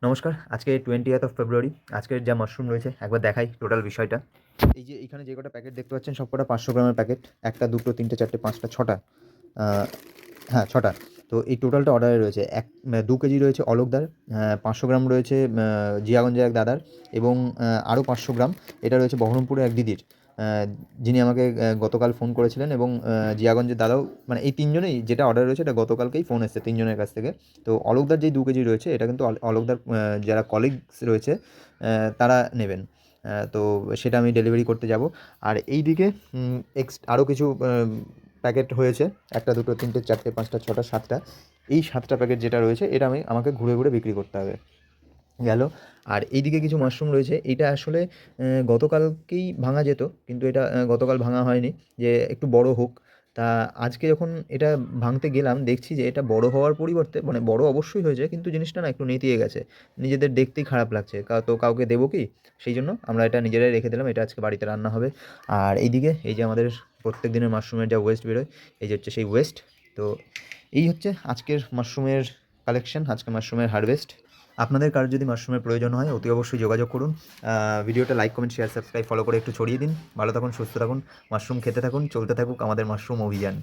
নমস্কার। আজকে 20th of February. আজকের যা মাশরুম রয়েছে একবার দেখাই টোটাল বিষয়টা। এই যে এইখানে যে কটা প্যাকেট দেখতে পাচ্ছেন সবকটা 500 গ্রামের প্যাকেট। 1টা, 2টো, 3টে, 4টে, 5টা, 6টা। আ হ্যাঁ, 6টা। তো এই টোটালটা অর্ডারে রয়েছে 2 কেজি রয়েছে অলোকদার, 500 গ্রাম রয়েছে জিয়াগঞ্জের এক দাদার এবং আরও 500 গ্রাম এটা রয়েছে বহরমপুরের এক দিদির। আ যিনি আমাকে গতকাল ফোন করেছিলেন এবং জিয়াগঞ্জের দাদাও, মানে এই 3 জনেই যেটা অর্ডার রয়েছে এটা গতকালকেই ফোন এসেছে 3 জনের কাছ থেকে। তো অলোকদার যেই 2 কেজি রয়েছে এটা কিন্তু অলোকদার যারা কলিগস রয়েছে তারা নেবেন। তো সেটা আমি ডেলিভারি করতে যাব। আর এইদিকে আরও কিছু প্যাকেট হয়েছে। 1টা, 2টো, 3টে, 4টে, 5টা, 6টা, 7টা। এই 7টা প্যাকেট যেটা রয়েছে এটা আমাকে ঘুরে ঘুরে বিক্রি করতে হবে। গেল। আর এইদিকে কিছু মাশরুম রয়েছে। এইটা আসলে গতকালকেই ভাঙা যেত, কিন্তু এটা গতকাল ভাঙা হয়নি যে একটু বড় হোক। তা আজকে যখন এটা ভাঙতে গেলাম দেখছি যে এটা বড় হওয়ার পরিবর্তে, মানে বড় অবশ্যই হয়েছে কিন্তু জিনিসটা না একটু নেতিয়ে গেছে। নিজেদের দেখতেই খারাপ লাগছে। তো কাউকে দেবো কি? সেই জন্য আমরা এটা নিজেরাই রেখে দিলাম। এটা আজকে বাড়িতে রান্না হবে। আর এইদিকে এই যে আমাদের প্রত্যেক দিনের মাশরুমের যা ওয়েস্ট বেরোয়, এই যে হচ্ছে সেই ওয়েস্ট। তো এই হচ্ছে আজকের মাশরুমের কালেকশন, আজকে মাশরুমের হারভেস্ট। আপনাদের কারোর যদি মাশরুমের প্রয়োজন হয় অতি অবশ্যই যোগাযোগ করুন। ভিডিওটা like, comment, share, subscribe, follow করে একটু ছড়িয়ে দিন। ভালো থাকুন, সুস্থ থাকুন, মাশরুম খেতে থাকুন, চলতে থাকুক আমাদের মাশরুম অভিযান।